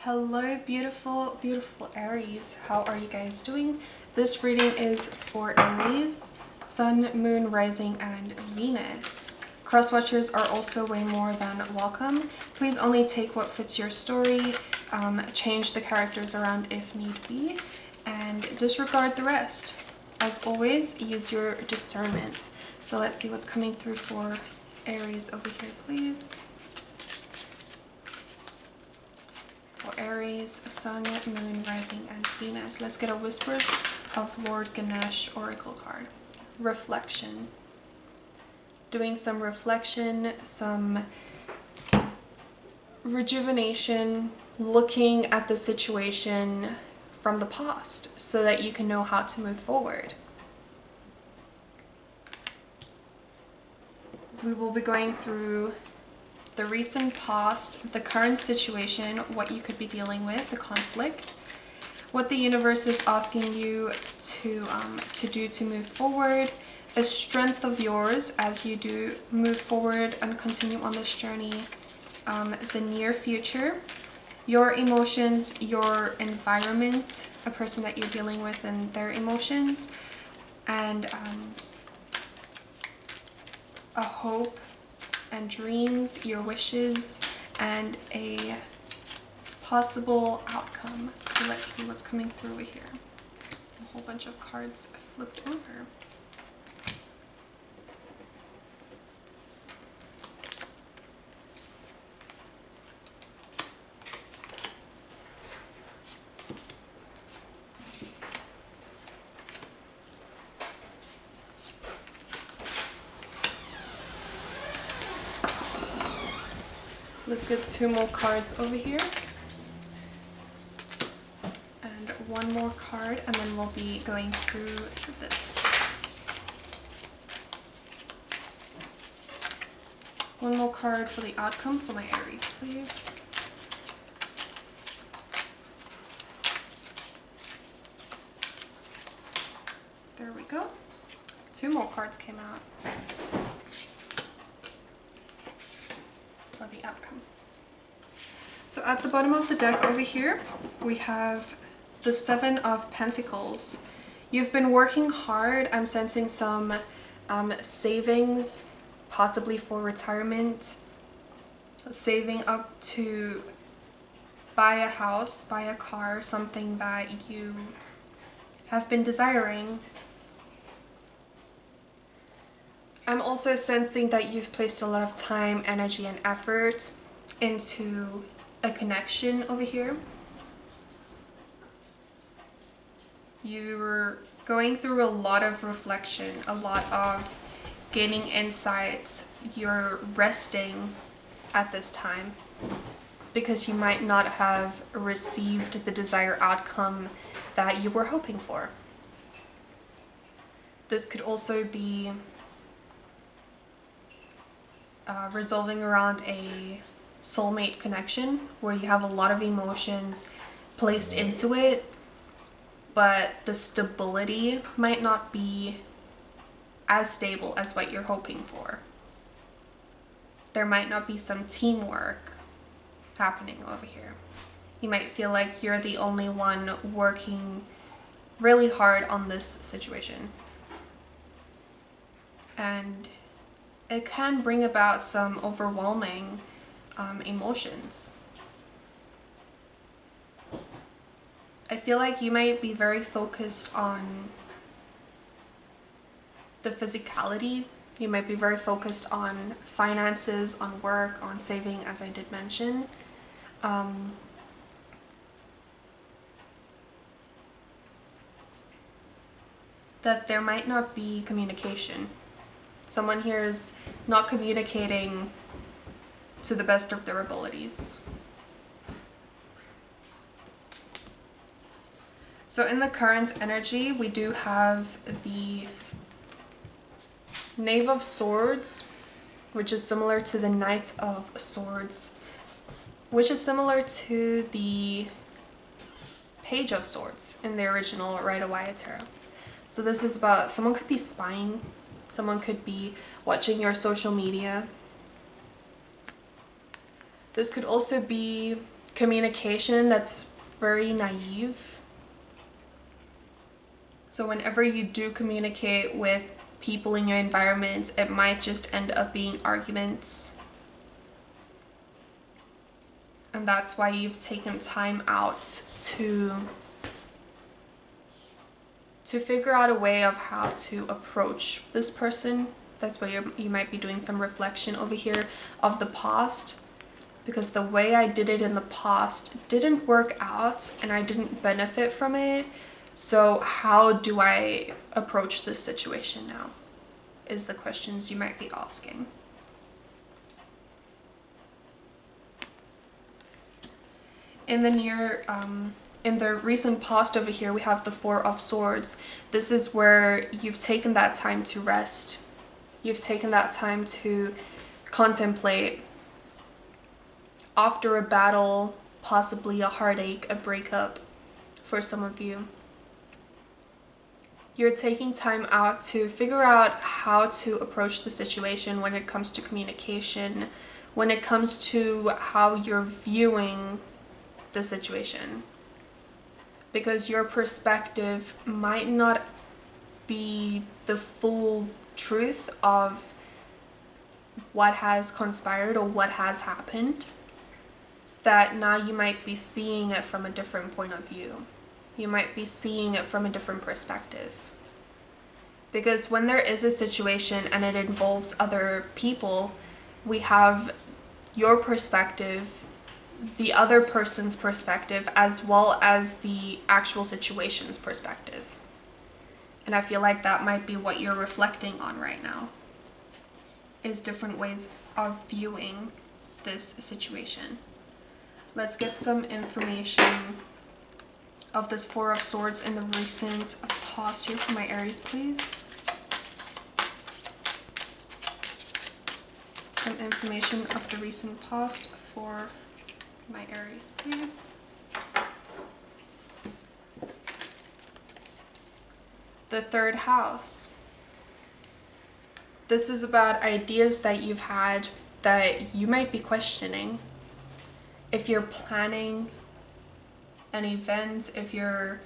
Hello beautiful, beautiful Aries. How are you guys doing? This reading is for Aries, Sun, Moon, Rising, and Venus. Cross-watchers are also way more than welcome. Please only take what fits your story, change the characters around if need be, and disregard the rest. As always, use your discernment. So let's see what's coming through for Aries over here, please. For Aries, Sun, Moon, Rising, and Venus. Let's get a Whispers of Lord Ganesh Oracle card. Reflection. Doing some reflection, some rejuvenation, looking at the situation from the past so that you can know how to move forward. We will be going through the recent past, the current situation, what you could be dealing with, the conflict, what the universe is asking you to do to move forward, a strength of yours as you do move forward and continue on this journey, the near future, your emotions, your environment, a person that you're dealing with and their emotions, and a hope and dreams, your wishes, and a possible outcome. So let's see what's coming through here. A whole bunch of cards flipped over. Let's get two more cards over here. And one more card, and then we'll be going through this. One more card for the outcome for my Aries, please. There we go. Two more cards came out for the outcome. So at the bottom of the deck over here, we have the Seven of Pentacles. You've been working hard. I'm sensing some savings, possibly for retirement, saving up to buy a house, buy a car, something that you have been desiring. I'm also sensing that you've placed a lot of time, energy, and effort into a connection over here. You're going through a lot of reflection, a lot of gaining insights. You're resting at this time because you might not have received the desired outcome that you were hoping for. This could also be resolving around a soulmate connection where you have a lot of emotions placed into it, but the stability might not be as stable as what you're hoping for. There might not be some teamwork happening over here. You might feel like you're the only one working really hard on this situation. And it can bring about some overwhelming emotions. I feel like you might be very focused on the physicality. You might be very focused on finances, on work, on saving, as I did mention. That there might not be communication. Someone here is not communicating to the best of their abilities. So in the current energy, we do have the Knave of Swords, which is similar to the Knight of Swords, which is similar to the Page of Swords in the original Rider-Waite tarot. So this is about someone could be spying, someone could be watching your social media. This could also be communication that's very naive. So whenever you do communicate with people in your environment, it might just end up being arguments. And that's why you've taken time out to figure out a way of how to approach this person. That's why you might be doing some reflection over here of the past. Because the way I did it in the past didn't work out and I didn't benefit from it. So how do I approach this situation now? Is the questions you might be asking. In the recent past over here, we have the Four of Swords. This is where you've taken that time to rest. You've taken that time to contemplate. After a battle, possibly a heartache, a breakup for some of you. You're taking time out to figure out how to approach the situation when it comes to communication, when it comes to how you're viewing the situation. Because your perspective might not be the full truth of what has conspired or what has happened. That now you might be seeing it from a different point of view. You might be seeing it from a different perspective. Because when there is a situation and it involves other people, we have your perspective, the other person's perspective, as well as the actual situation's perspective. And I feel like that might be what you're reflecting on right now, is different ways of viewing this situation. Let's get some information of this Four of Swords in the recent past here for my Aries, please. Some information of the recent past for my Aries, please. The third house. This is about ideas that you've had that you might be questioning. If you're planning an event, if you're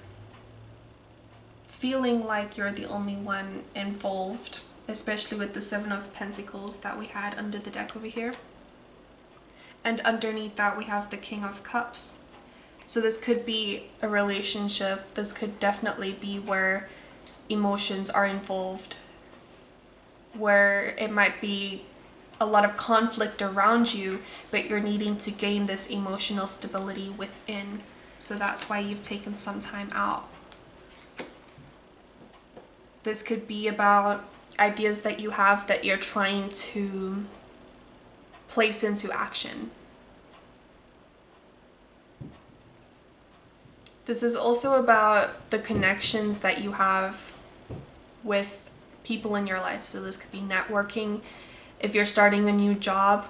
feeling like you're the only one involved, especially with the Seven of Pentacles that we had under the deck over here. And underneath that we have the King of Cups. So this could be a relationship. This could definitely be where emotions are involved, where it might be a lot of conflict around you, but you're needing to gain this emotional stability within. So that's why you've taken some time out. This could be about ideas that you have that you're trying to place into action. This is also about the connections that you have with people in your life. So this could be networking. If you're starting a new job,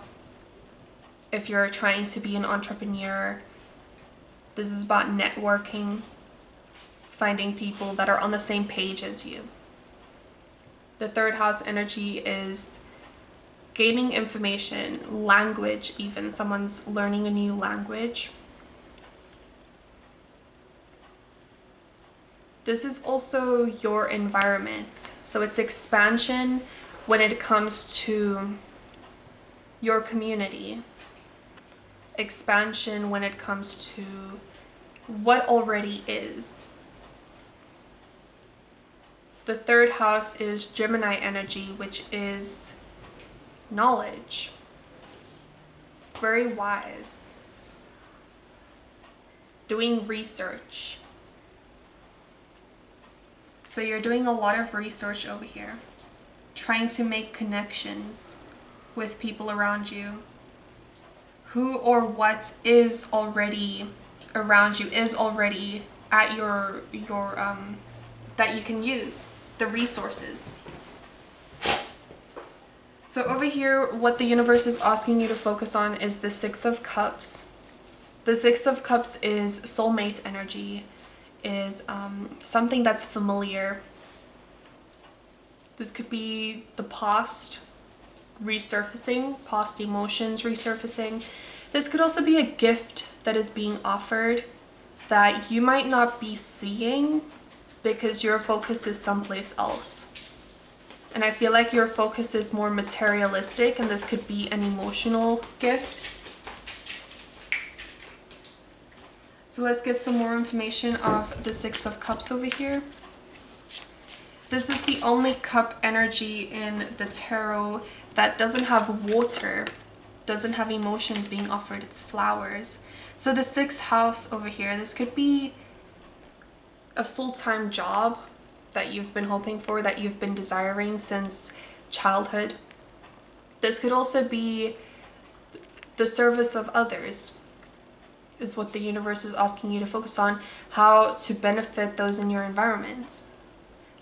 if you're trying to be an entrepreneur, this is about networking, finding people that are on the same page as you. The third house energy is gaining information, language even. Someone's learning a new language. This is also your environment. So it's expansion when it comes to your community. Expansion when it comes to what already is. The third house is Gemini energy, which is knowledge. Very wise. Doing research. So you're doing a lot of research over here. Trying to make connections with people around you. Who or what is already around you, is already at your that you can use. The resources. So over here, what the universe is asking you to focus on is the Six of Cups. The Six of Cups is soulmate energy, is something that's familiar. This could be the past resurfacing, past emotions resurfacing. This could also be a gift that is being offered that you might not be seeing because your focus is someplace else. And I feel like your focus is more materialistic, and this could be an emotional gift. So let's get some more information of the Six of Cups over here. This is the only cup energy in the tarot that doesn't have water, doesn't have emotions being offered. It's flowers. So the sixth house over here, this could be a full-time job that you've been hoping for, that you've been desiring since childhood. This could also be the service of others, is what the universe is asking you to focus on. How to benefit those in your environment,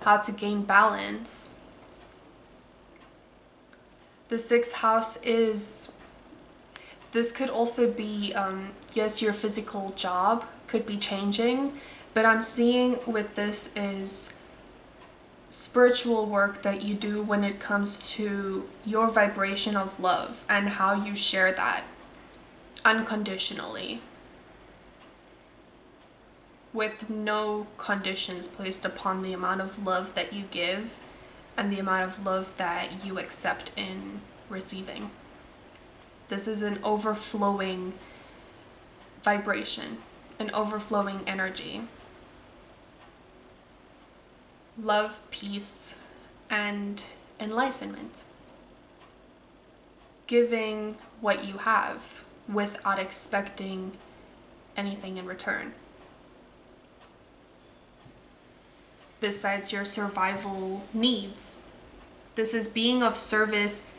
how to gain balance. The sixth house is, this could also be, yes, your physical job could be changing, but I'm seeing with this is spiritual work that you do when it comes to your vibration of love and how you share that unconditionally, with no conditions placed upon the amount of love that you give and the amount of love that you accept in receiving. This is an overflowing vibration, an overflowing energy. Love, peace, and enlightenment. Giving what you have without expecting anything in return, besides your survival needs. This is being of service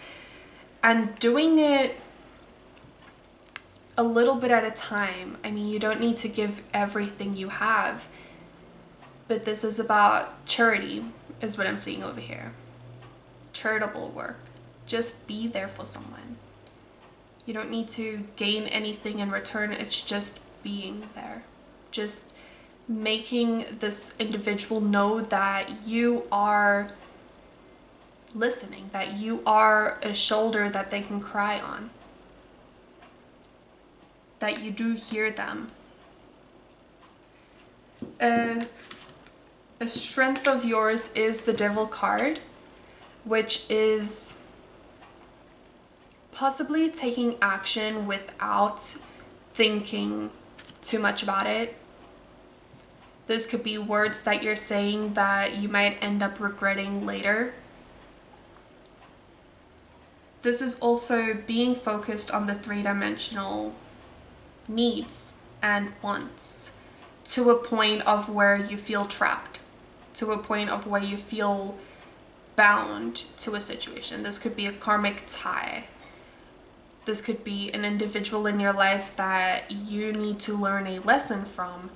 and doing it a little bit at a time. I mean, you don't need to give everything you have, but this is about charity, is what I'm seeing over here. Charitable work. Just be there for someone. You don't need to gain anything in return. It's just being there. Just making this individual know that you are listening, that you are a shoulder that they can cry on, that you do hear them. A strength of yours is the Devil card, which is possibly taking action without thinking too much about it. This could be words that you're saying that you might end up regretting later. This is also being focused on the three-dimensional needs and wants to a point of where you feel trapped, to a point of where you feel bound to a situation. This could be a karmic tie. This could be an individual in your life that you need to learn a lesson from,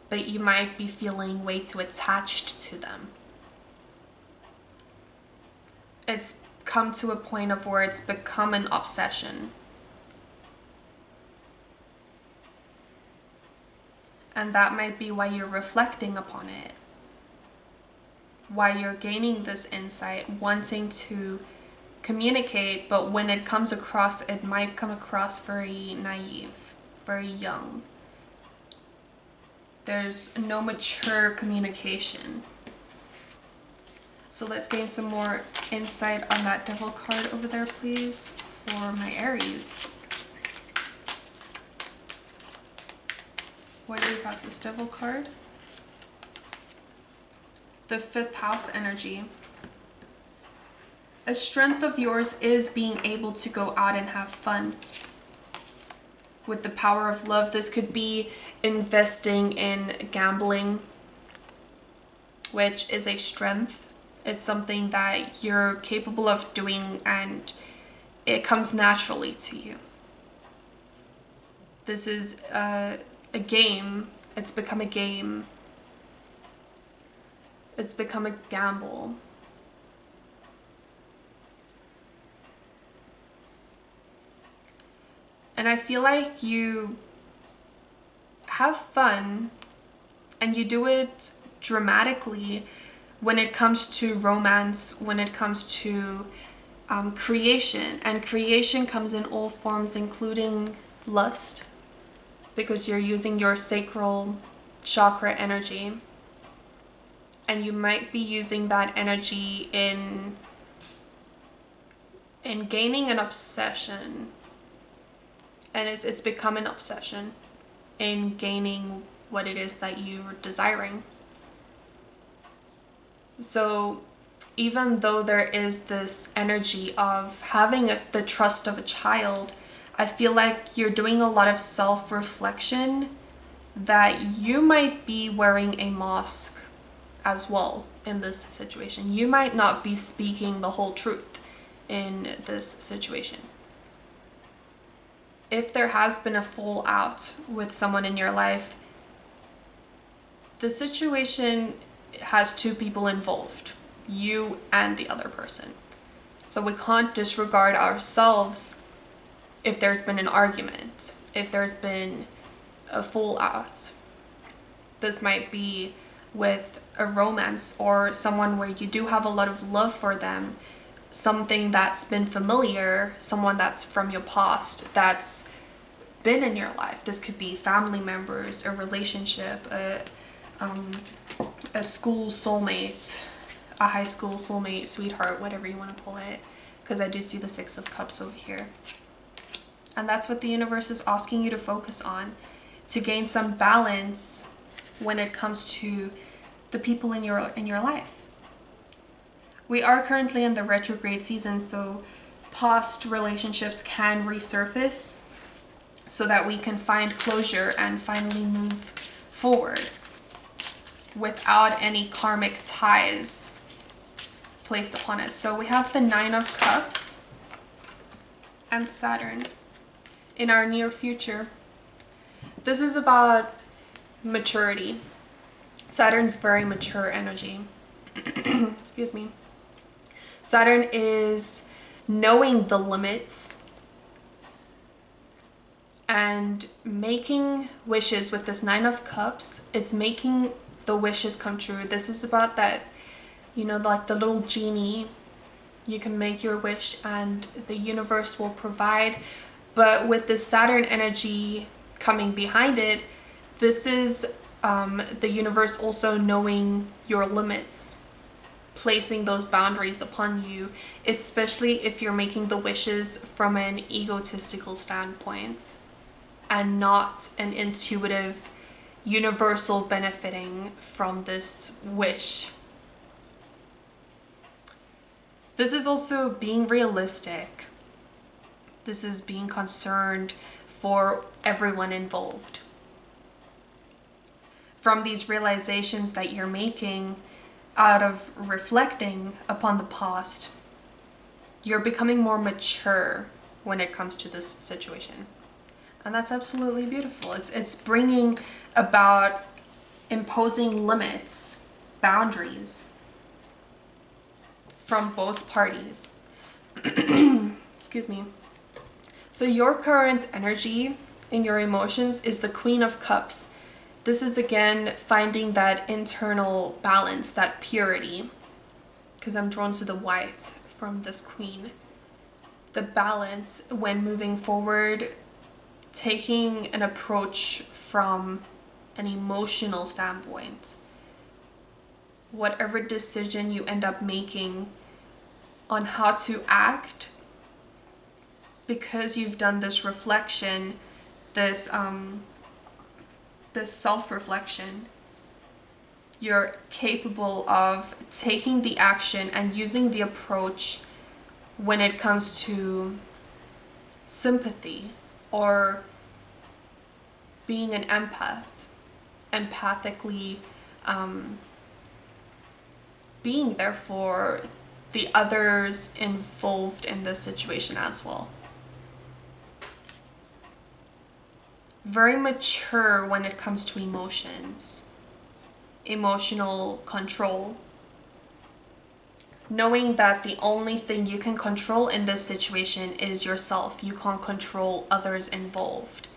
but you might be feeling way too attached to them. It's come to a point of where it's become an obsession. And that might be why you're reflecting upon it, why you're gaining this insight, wanting to communicate, but when it comes across, it might come across very naive, very young. There's no mature communication. So let's gain some more insight on that Devil card over there, please, for my Aries. Why do we got this Devil card? The fifth house energy. A strength of yours is being able to go out and have fun. With the power of love, this could be investing in gambling, which is a strength. It's something that you're capable of doing and it comes naturally to you. This is a game. It's become a game. It's become a gamble. And I feel like you have fun and you do it dramatically when it comes to romance, when it comes to creation. And creation comes in all forms, including lust, because you're using your sacral chakra energy, and you might be using that energy in gaining an obsession, and it's become an obsession in gaining what it is that you're desiring. So even though there is this energy of having the trust of a child, I feel like you're doing a lot of self-reflection, that you might be wearing a mask as well in this situation. You might not be speaking the whole truth in this situation. If there has been a fallout with someone in your life, the situation has two people involved, you and the other person. So we can't disregard ourselves if there's been an argument, if there's been a fallout. This might be with a romance or someone where you do have a lot of love for them, something that's been familiar, someone that's from your past, that's been in your life. This could be family members, a relationship, a school soulmate, a high school soulmate, sweetheart, whatever you want to call it, because I do see the Six of Cups over here. And that's what the universe is asking you to focus on, to gain some balance when it comes to the people in your life. We are currently in the retrograde season, so past relationships can resurface so that we can find closure and finally move forward without any karmic ties placed upon us. So we have the Nine of Cups and Saturn in our near future. This is about maturity. Saturn's very mature energy. Excuse me. Saturn is knowing the limits and making wishes with this Nine of Cups. It's making the wishes come true. This is about that, you know, like the little genie. You can make your wish and the universe will provide. But with this Saturn energy coming behind it, this is the universe also knowing your limits, placing those boundaries upon you, especially if you're making the wishes from an egotistical standpoint and not an intuitive, universal benefiting from this wish. This is also being realistic. This is being concerned for everyone involved. From these realizations that you're making out of reflecting upon the past, you're becoming more mature when it comes to this situation. And that's absolutely beautiful. It's bringing about imposing limits, boundaries from both parties. Excuse me. So your current energy in your emotions is the Queen of Cups. This is again finding that internal balance, that purity, because I'm drawn to the white from this Queen. The balance when moving forward, taking an approach from an emotional standpoint. Whatever decision you end up making on how to act, because you've done this reflection, this self-reflection, you're capable of taking the action and using the approach when it comes to sympathy or being an empath, empathically being there for the others involved in this situation as well. Very mature when it comes to emotions, emotional control. Knowing that the only thing you can control in this situation is yourself. You can't control others involved.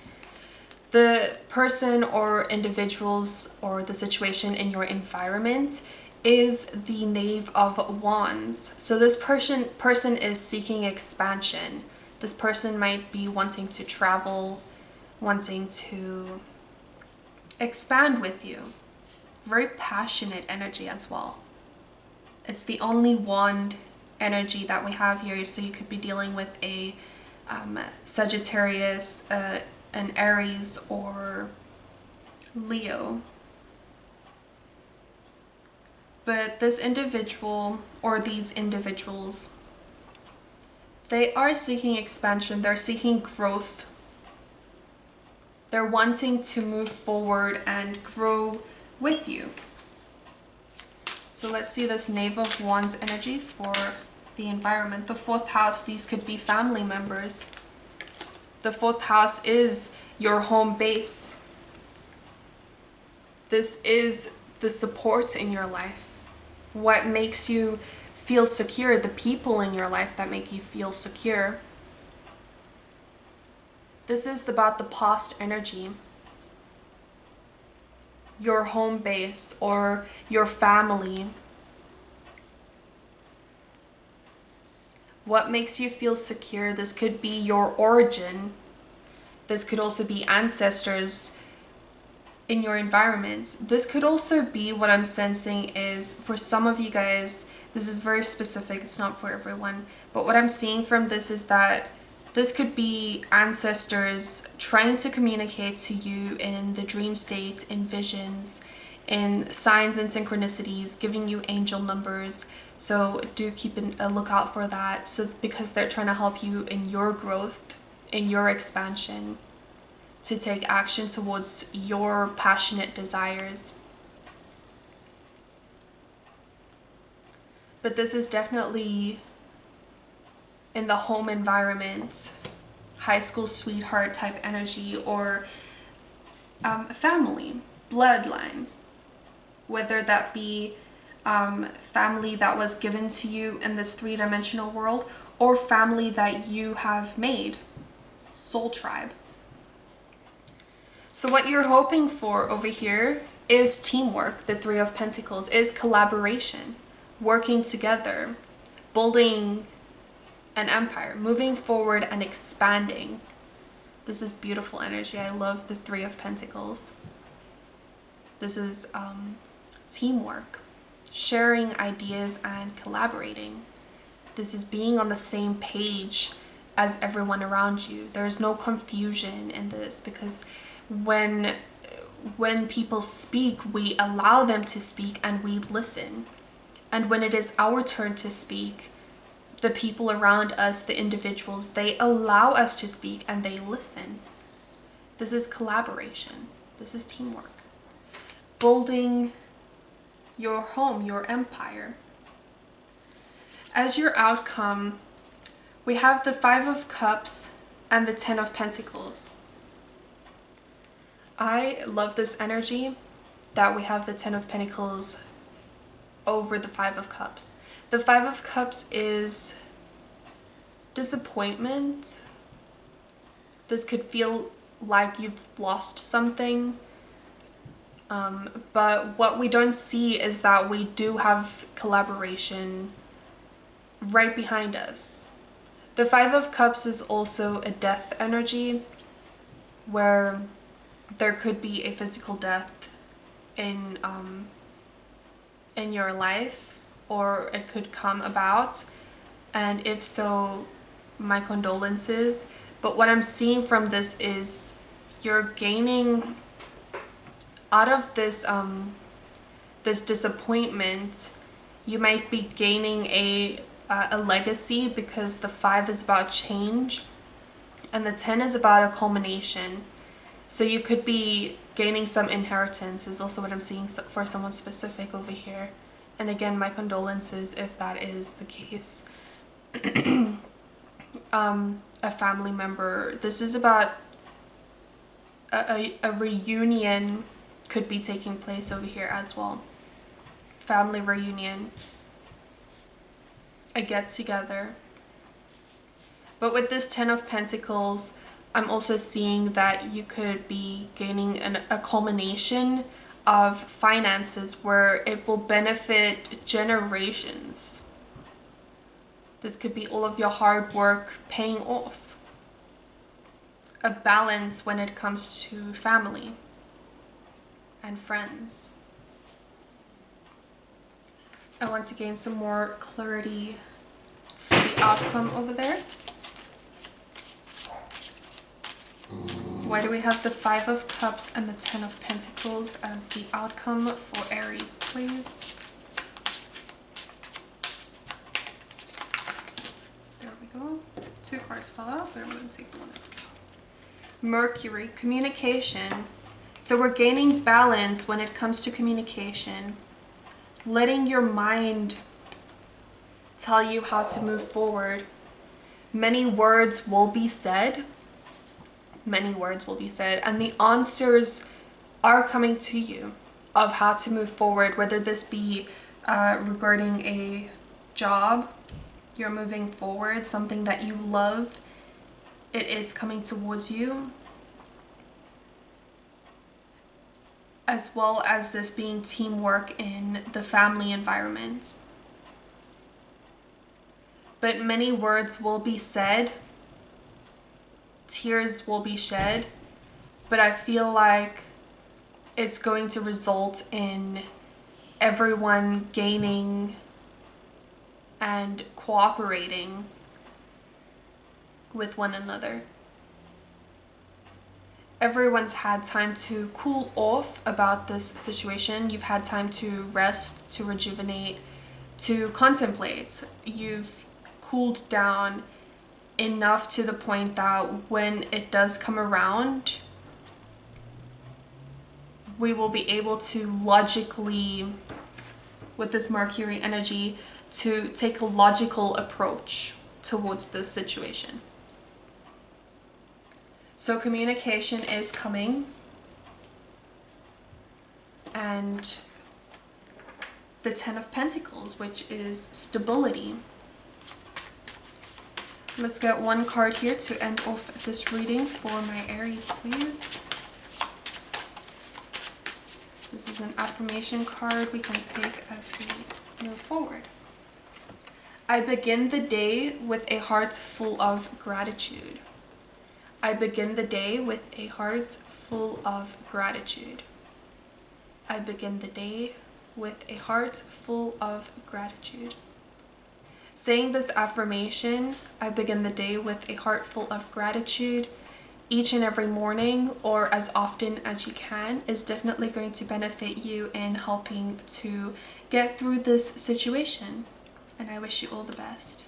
The person or individuals or the situation in your environment is the Knave of Wands. So this person is seeking expansion. This person might be wanting to travel, wanting to expand with you. Very passionate energy as well. It's the only wand energy that we have here, so you could be dealing with a Sagittarius, an Aries, or Leo. But this individual, or these individuals, they are seeking expansion, they're seeking growth. They're wanting to move forward and grow with you. So let's see this Knave of Wands energy for the environment. The 4th house, these could be family members. The 4th house is your home base. This is the support in your life. What makes you feel secure, the people in your life that make you feel secure. This is about the past energy. Your home base or your family. What makes you feel secure? This could be your origin. This could also be ancestors in your environment. This could also be, what I'm sensing is, for some of you guys, this is very specific, it's not for everyone, but what I'm seeing from this is that this could be ancestors trying to communicate to you in the dream state, in visions, in signs and synchronicities, giving you angel numbers. So do keep a lookout for that. So because they're trying to help you in your growth, in your expansion, to take action towards your passionate desires. But this is definitely in the home environment, high school sweetheart type energy, or family, bloodline, whether that be family that was given to you in this 3-dimensional world, or family that you have made, soul tribe. So what you're hoping for over here is teamwork. The 3 of Pentacles is collaboration, working together, building an empire, moving forward and expanding. This is beautiful energy. I love the 3 of Pentacles. This is teamwork, sharing ideas and collaborating. This is being on the same page as everyone around you. There's no confusion in this, because when people speak, we allow them to speak and we listen. And when it is our turn to speak, the people around us, the individuals, they allow us to speak and they listen. This is collaboration. This is teamwork. Building your home, your empire. As your outcome, we have the 5 of Cups and the 10 of Pentacles. I love this energy that we have the 10 of Pentacles over the 5 of Cups. The 5 of Cups is disappointment. This could feel like you've lost something. But what we don't see is that we do have collaboration right behind us. The 5 of Cups is also a death energy, where there could be a physical death in your life, or it could come about, and if so, my condolences. But what I'm seeing from this is you're gaining out of this this disappointment. You might be gaining a legacy, because the 5 is about change and the 10 is about a culmination. So you could be gaining some inheritance is also what I'm seeing for someone specific over here. And again, my condolences if that is the case. A family member. This is about a reunion could be taking place over here as well. Family reunion. A get together. But with this 10 of Pentacles, I'm also seeing that you could be gaining a culmination of finances where it will benefit generations. This could be all of your hard work paying off. a balance when it comes to family and friends. I want to gain some more clarity for the outcome over there. Why do we have the Five of Cups and the Ten of Pentacles as the outcome for Aries, please? There we go. 2 cards fell out, but I'm going to take the one at the top. Mercury, communication. So we're gaining balance when it comes to communication. Letting your mind tell you how to move forward. Many words will be said. Many words will be said, and the answers are coming to you of how to move forward, whether this be regarding a job, you're moving forward, something that you love, it is coming towards you, as well as this being teamwork in the family environment. But many words will be said. Tears will be shed, but I feel like it's going to result in everyone gaining and cooperating with one another. Everyone's had time to cool off about this situation. You've had time to rest, to rejuvenate, to contemplate. You've cooled down enough to the point that when it does come around, we will be able to logically, with this Mercury energy, to take a logical approach towards this situation. So communication is coming, and the Ten of Pentacles, which is stability. Let's get one card here to end off this reading for my Aries, please. This is an affirmation card we can take as we move forward. I begin the day with a heart full of gratitude. I begin the day with a heart full of gratitude. I begin the day with a heart full of gratitude. Saying this affirmation, I begin the day with a heart full of gratitude, each and every morning or as often as you can, is definitely going to benefit you in helping to get through this situation. And I wish you all the best.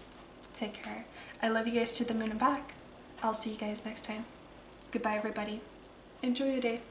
Take care. I love you guys to the moon and back. I'll see you guys next time. Goodbye, everybody. Enjoy your day.